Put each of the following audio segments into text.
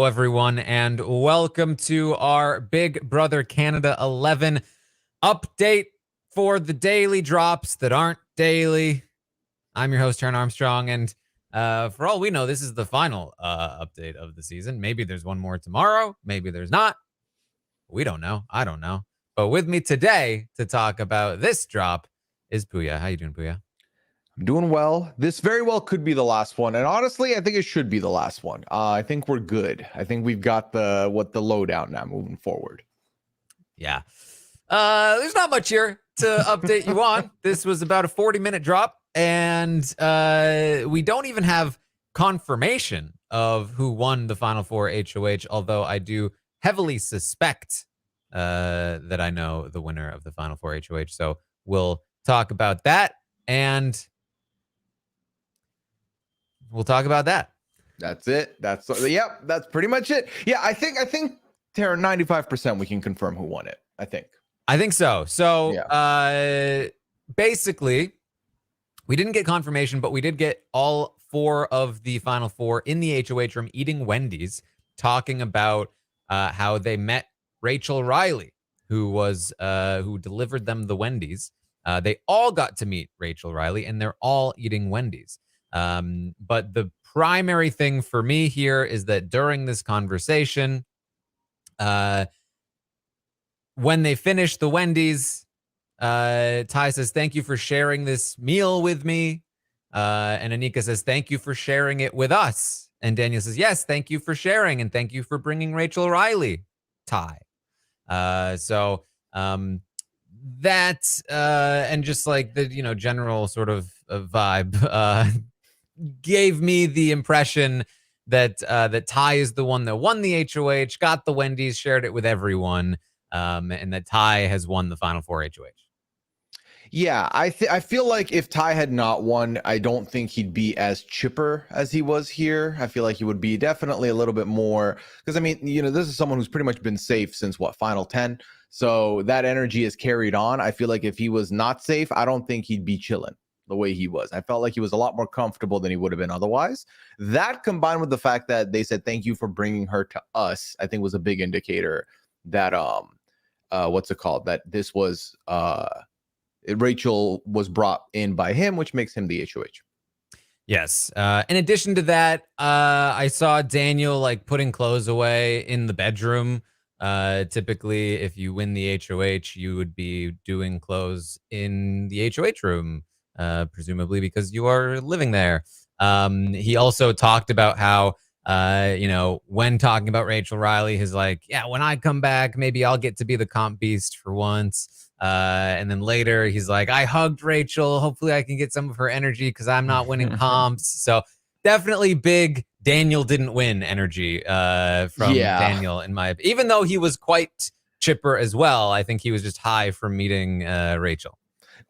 Hello, everyone, and welcome to our Big Brother Canada 11 update for the daily drops that aren't daily. I'm your host, Taran Armstrong, and for all we know, this is the final update of the season. Maybe there's one more tomorrow. Maybe there's not. We don't know. I don't know. But with me today to talk about this drop is Pooya. How you doing, Pooya? I'm doing well. This very well could be the last one, and honestly, I think it should be the last one. I think we're good. I think we've got the lowdown now moving forward. Yeah. There's not much here to update you on. This was about a 40-minute drop, and we don't even have confirmation of who won the Final Four HOH, although I do heavily suspect that I know the winner of the Final Four HOH. So we'll talk about that, and we'll talk about that. That's it. That's pretty much it. Yeah, I think Tara, 95% we can confirm who won it. I think so. So yeah. Basically, we didn't get confirmation, but we did get all four of the Final Four in the HOH room eating Wendy's, talking about how they met Rachel Riley, who delivered them the Wendy's. They all got to meet Rachel Riley, and they're all eating Wendy's. But the primary thing for me here is that during this conversation, when they finish the Wendy's, Ty says, "Thank you for sharing this meal with me." And Anika says, "Thank you for sharing it with us." And Daniel says, "Yes, thank you for sharing. And thank you for bringing Rachel Riley, Ty." So that, and just like the, general sort of vibe, gave me the impression that that Ty is the one that won the HOH, got the Wendy's, shared it with everyone, and that Ty has won the Final Four HOH. Yeah, I feel like if Ty had not won, I don't think he'd be as chipper as he was here. I feel like he would be definitely a little bit more, because I mean, this is someone who's pretty much been safe since Final 10. So that energy is carried on. I feel like if he was not safe, I don't think he'd be chilling the way he was. I felt like he was a lot more comfortable than he would have been otherwise. That combined with the fact that they said thank you for bringing her to us, I think was a big indicator that that this was Rachel was brought in by him, which makes him the HOH. Yes. In addition to that, I saw Daniel putting clothes away in the bedroom. Typically, if you win the HOH, you would be doing clothes in the HOH room, presumably because you are living there. He also talked about how, when talking about Rachel Riley, he's like, yeah, when I come back, maybe I'll get to be the comp beast for once. And then later he's like, I hugged Rachel. Hopefully I can get some of her energy because I'm not winning comps. So definitely big Daniel didn't win energy from Daniel, even though he was quite chipper as well. I think he was just high from meeting Rachel.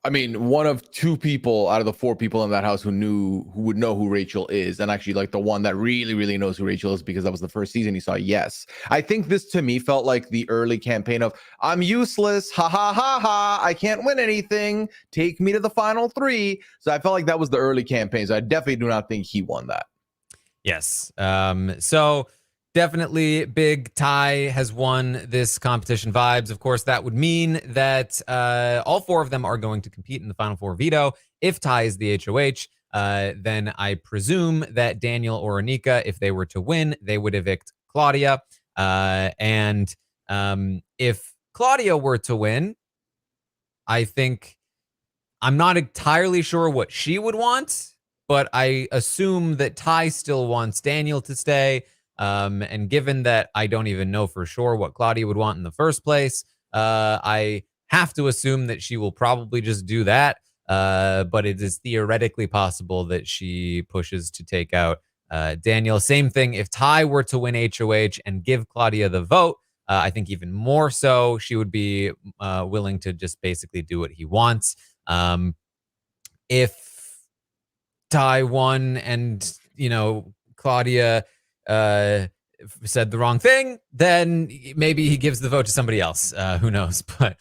I mean, one of two people out of the four people in that house who would know who Rachel is, and actually the one that really, really knows who Rachel is because that was the first season he saw. Yes. I think this to me felt like the early campaign of I'm useless. Ha ha ha ha. I can't win anything. Take me to the final three. So I felt like that was the early campaign. So I definitely do not think he won that. Yes. So definitely big Ty has won this competition vibes. Of course, that would mean that all four of them are going to compete in the Final Four veto. If Ty is the HOH, then I presume that Daniel or Anika, if they were to win, they would evict Claudia. And if Claudia were to win, I think I'm not entirely sure what she would want, but I assume that Ty still wants Daniel to stay. And given that I don't even know for sure what Claudia would want in the first place, I have to assume that she will probably just do that. But it is theoretically possible that she pushes to take out Daniel. Same thing if Ty were to win HOH and give Claudia the vote. I think even more so, she would be willing to just basically do what he wants. If Ty won and, Claudia said the wrong thing, then maybe he gives the vote to somebody else. Who knows? But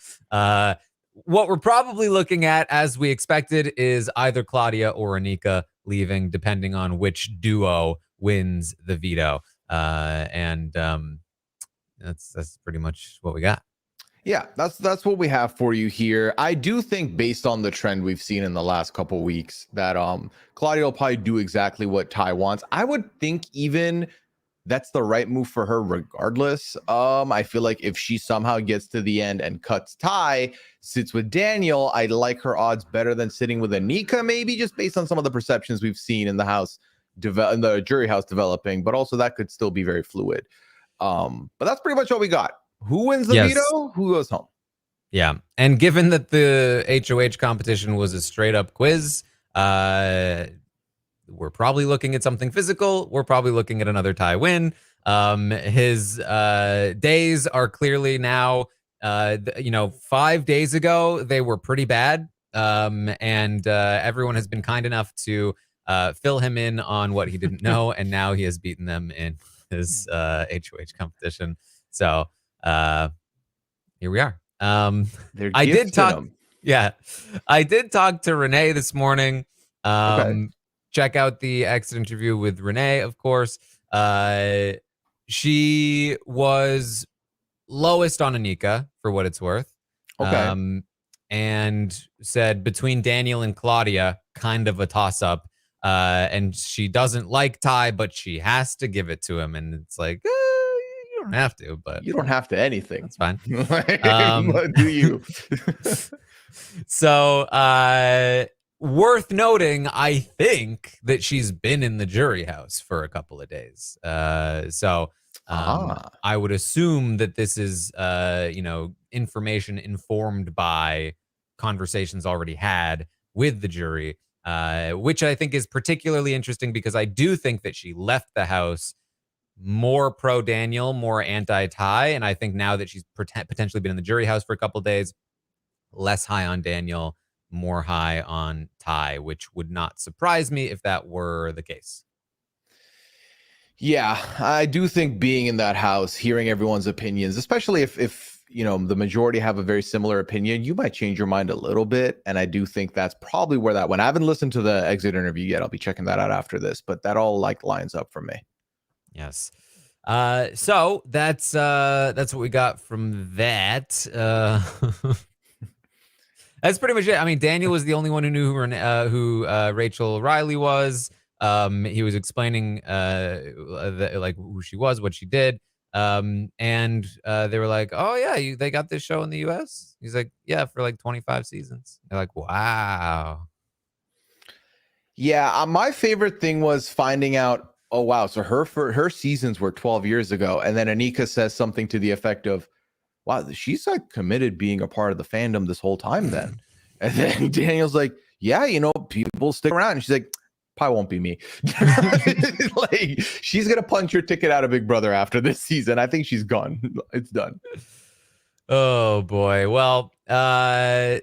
what we're probably looking at, as we expected, is either Claudia or Anika leaving, depending on which duo wins the veto. and that's pretty much what we got. Yeah, that's what we have for you here. I do think, based on the trend we've seen in the last couple weeks, that Claudia will probably do exactly what Ty wants. I would think even that's the right move for her regardless. I feel like if she somehow gets to the end and cuts Ty, sits with Daniel, I like her odds better than sitting with Anika, maybe just based on some of the perceptions we've seen in the house, in the jury house developing, but also that could still be very fluid. But that's pretty much what we got. Who wins the veto? Who goes home? Yeah. And given that the HOH competition was a straight up quiz, we're probably looking at something physical. We're probably looking at another Ty win. His days are clearly now, 5 days ago, they were pretty bad. And everyone has been kind enough to fill him in on what he didn't know. And now he has beaten them in his HOH competition. So here we are. I did talk. Yeah, I did talk to Renee this morning. Okay. Check out the exit interview with Renee, of course. She was lowest on Anika, for what it's worth. Okay. And said between Daniel and Claudia, kind of a toss-up. And she doesn't like Ty, but she has to give it to him. And it's like, you don't have to, but you don't have to anything. That's fine. Do you? So, worth noting, I think that she's been in the jury house for a couple of days. So I would assume that this is, information informed by conversations already had with the jury, which I think is particularly interesting because I do think that she left the house more pro Daniel, more anti Ty, and I think now that she's potentially been in the jury house for a couple of days, less high on Daniel, more high on Ty, which would not surprise me if that were the case. Yeah, I do think being in that house, hearing everyone's opinions, especially if the majority have a very similar opinion, you might change your mind a little bit. And I do think that's probably where that went. I haven't listened to the exit interview yet. I'll be checking that out after this, but that all lines up for me. Yes. So that's what we got from that. That's pretty much it. I mean, Daniel was the only one who knew who Rachel Riley was. He was explaining who she was, what she did. And they were like, "Oh yeah, they got this show in the U.S." He's like, "Yeah, for like 25 seasons." They're like, "Wow." Yeah, my favorite thing was finding out, oh wow, so her seasons were 12 years ago, and then Anika says something to the effect of, wow, she's like committed being a part of the fandom this whole time then. And then Daniel's like, yeah, people stick around. And she's like, probably won't be me. Like, she's going to punch your ticket out of Big Brother after this season. I think she's gone. It's done. Oh boy. Well, yeah,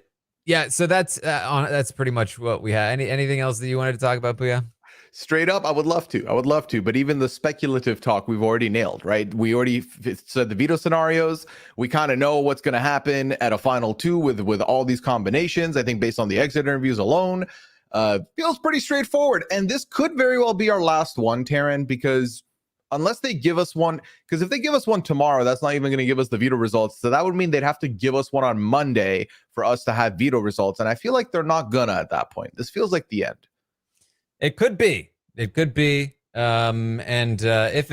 so that's pretty much what we had. Anything else that you wanted to talk about, Pooya? Straight up, I would love to. But even the speculative talk, we've already nailed, right? We already said the veto scenarios. We kind of know what's going to happen at a final two with all these combinations. I think based on the exit interviews alone, feels pretty straightforward. And this could very well be our last one, Taran, because unless they give us one, because if they give us one tomorrow, that's not even going to give us the veto results. So that would mean they'd have to give us one on Monday for us to have veto results. And I feel like they're not gonna at that point. This feels like the end. It could be. If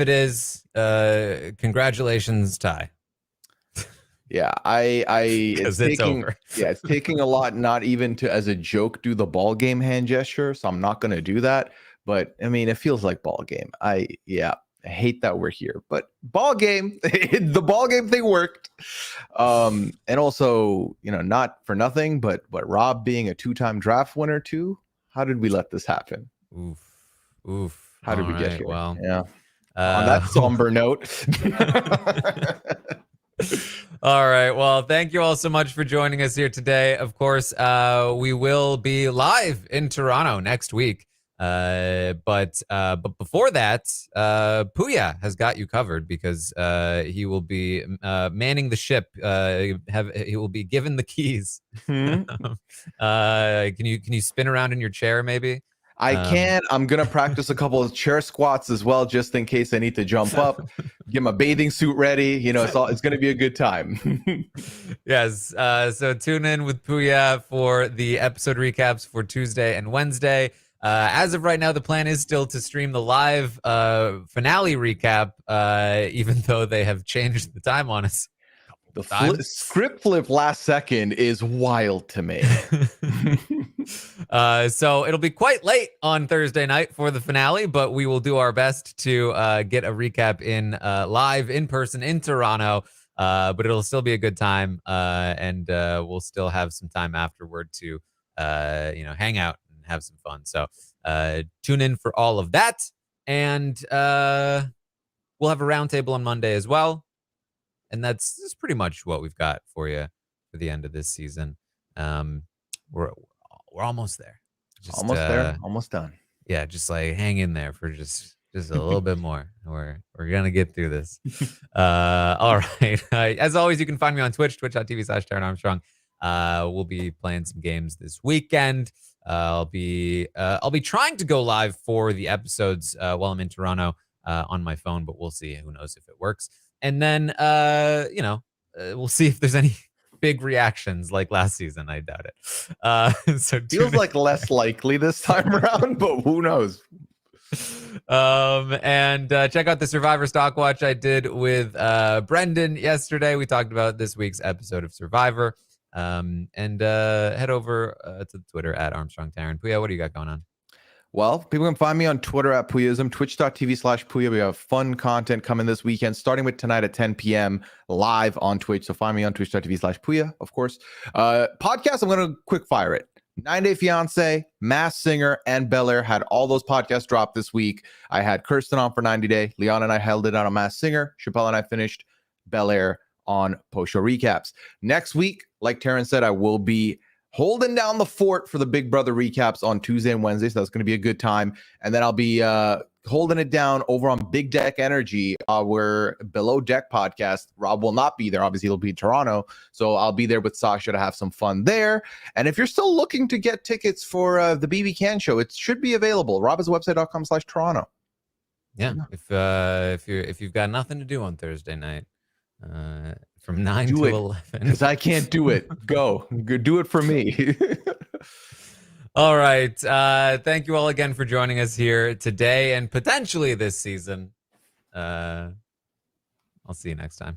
it is, congratulations, Ty. Yeah, it's taking over. Yeah, it's taking a lot not even to as a joke do the ball game hand gesture, so I'm not going to do that. But I mean, it feels like ball game. I hate that we're here, but ball game, the ball game thing worked. And also, not for nothing, but Rob being a 2-time draft winner too. How did we let this happen? Oof. How did we get here? Well, yeah. On that somber note. All right. Well, thank you all so much for joining us here today. Of course, we will be live in Toronto next week. But before that, Pooya has got you covered because he will be manning the ship. He will be given the keys. Can you spin around in your chair, maybe? I can. I'm gonna practice a couple of chair squats as well, just in case I need to jump up. Get my bathing suit ready. You know, it's gonna be a good time. Yes. So tune in with Pooya for the episode recaps for Tuesday and Wednesday. As of right now, the plan is still to stream the live finale recap, even though they have changed the time on us. The script flip last second is wild to me. So it'll be quite late on Thursday night for the finale, but we will do our best to get a recap in live in person in Toronto. But it'll still be a good time, and we'll still have some time afterward to hang out and have some fun. So tune in for all of that, and we'll have a roundtable on Monday as well. And that's pretty much what we've got for you for the end of this season. We're almost there. Almost there, almost done. Yeah, just like hang in there for just a little bit more. We're gonna get through this. All right. As always, you can find me on Twitch, twitch.tv/Taran Armstrong. We'll be playing some games this weekend. I'll be trying to go live for the episodes while I'm in Toronto on my phone, but we'll see. Who knows if it works. And then, we'll see if there's any big reactions like last season. I doubt it. So feels like less likely this time around, but who knows? And check out the Survivor Stock Watch I did with Brendan yesterday. We talked about this week's episode of Survivor. And head over to Twitter at Armstrong Taran. Pooya, what do you got going on? Well, people can find me on Twitter at Pooyism, twitch.tv/Pooya. We have fun content coming this weekend, starting with tonight at 10 p.m. live on Twitch. So find me on twitch.tv/Pooya, of course. Podcast, I'm going to quick fire it. 9 Day Fiance, Masked Singer, and Bel Air had all those podcasts drop this week. I had Kirsten on for 90 Day. Leon and I held it out on Masked Singer. Chappelle and I finished Bel Air on post-show recaps. Next week, like Taran said, I will be holding down the fort for the Big Brother recaps on Tuesday and Wednesday. So that's going to be a good time. And then I'll be holding it down over on Big Deck Energy, our Below Deck podcast. Rob will not be there. Obviously, he'll be in Toronto. So I'll be there with Sasha to have some fun there. And if you're still looking to get tickets for the BB Can show, it should be available. robiswebsite.com/Toronto. Yeah. If you've got nothing to do on Thursday night, from 9 to 11. Because I can't do it. Go do it for me. All right. Thank you all again for joining us here today and potentially this season. I'll see you next time.